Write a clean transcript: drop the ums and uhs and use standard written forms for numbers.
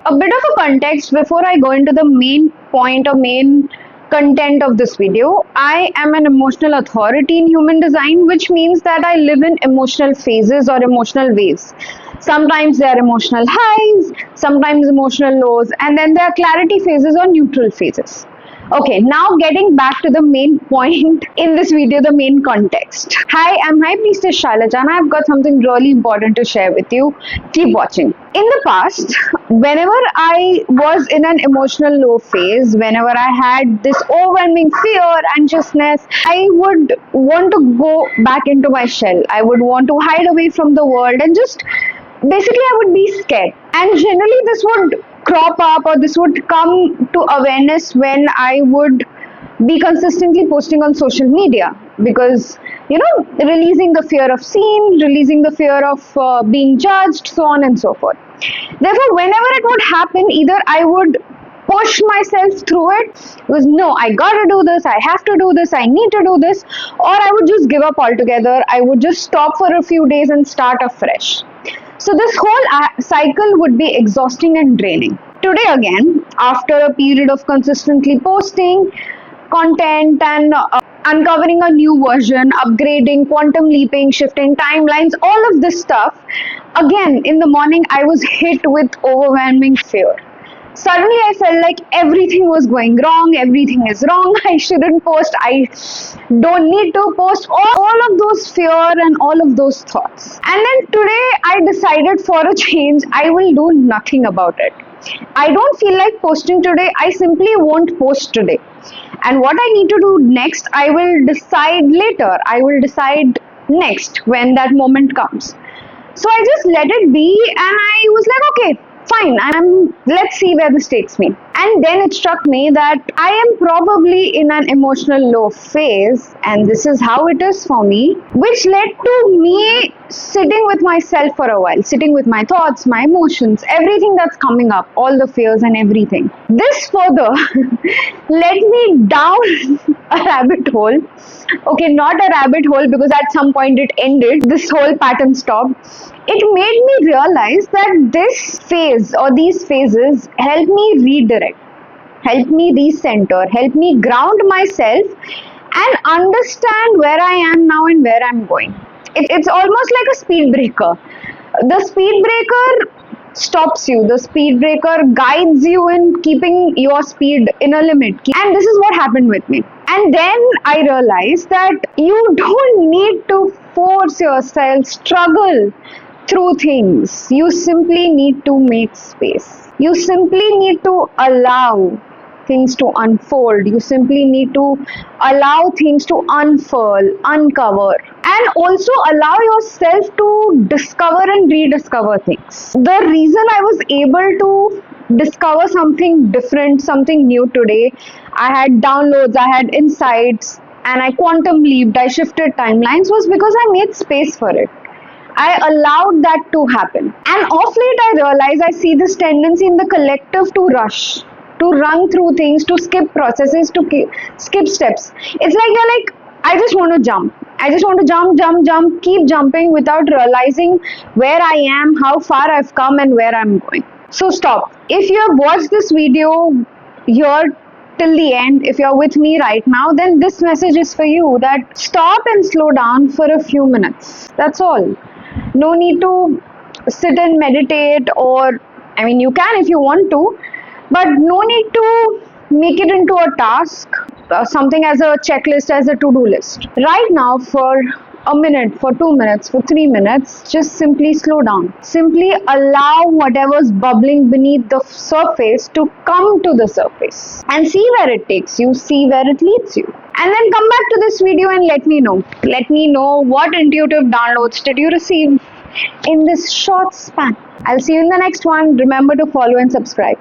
A bit of a context before I go into the main point or main content of this video. I am an emotional authority in human design, which means that I live in emotional phases or emotional waves. Sometimes there are emotional highs, sometimes emotional lows, and then there are clarity phases or neutral phases. Okay, now getting back to the main point in this video, the main context. Hi, I'm High Priestess Shailaja and I've got something really important to share with you. Keep watching. In the past, whenever I was in an emotional low phase, whenever I had this overwhelming fear, anxiousness, I would want to go back into my shell. I would want to hide away from the world and just basically I would be scared. And generally this would crop up or this would come to awareness when I would be consistently posting on social media, because releasing the fear of seen, releasing the fear of being judged, so on and so forth. Therefore, whenever it would happen, either I would push myself through it because no, I gotta do this, I have to do this, I need to do this, or I would just give up altogether. I would just stop for a few days and start afresh. So this whole cycle would be exhausting and draining. Today again, after a period of consistently posting content and uncovering a new version, upgrading, quantum leaping, shifting timelines, all of this stuff, again in the morning I was hit with overwhelming fear. Suddenly I felt like everything was going wrong, everything is wrong, I shouldn't post, I don't need to post, all of those fear and all of those thoughts. And then today I decided for a change, I will do nothing about it. I don't feel like posting today, I simply won't post today. And what I need to do next, I will decide later, I will decide next when that moment comes. So I just let it be and I was like, okay, fine, let's see where this takes me. And then it struck me that I am probably in an emotional low phase, and this is how it is for me, which led to me sitting with myself for a while, sitting with my thoughts, my emotions, everything that's coming up, all the fears and everything. This further led me down a rabbit hole. Okay, not a rabbit hole because at some point it ended, this whole pattern stopped. It made me realize that this phase or these phases help me redirect, help me recenter, help me ground myself and understand where I am now and where I'm going. It's almost like a speed breaker. The speed breaker stops you. The speed breaker guides you in keeping your speed in a limit. And this is what happened with me. And then I realized that you don't need to force yourself, struggle through things. You simply need to make space. You simply need to allow things to unfold. You simply need to allow things to unfurl, uncover, and also allow yourself to discover and rediscover things. The reason I was able to discover something different, something new today, I had downloads, I had insights, and I quantum leaped, I shifted timelines, was because I made space for it. I allowed that to happen. And off late I realize I see this tendency in the collective to rush, to run through things, to skip processes, to skip steps. It's like you're like, I just want to jump. I just want to jump, keep jumping without realizing where I am, how far I've come and where I'm going. So stop. If you have watched this video here till the end, if you're with me right now, then this message is for you, that stop and slow down for a few minutes. That's all. No need to sit and meditate, or you can if you want to, but no need to make it into a task, something as a checklist, as a to-do list. Right now, for a minute, for 2 minutes, for 3 minutes, just simply slow down. Simply allow whatever's bubbling beneath the surface to come to the surface and see where it takes you, see where it leads you. And then come back to this video and let me know. Let me know what intuitive downloads did you receive in this short span. I'll see you in the next one. Remember to follow and subscribe.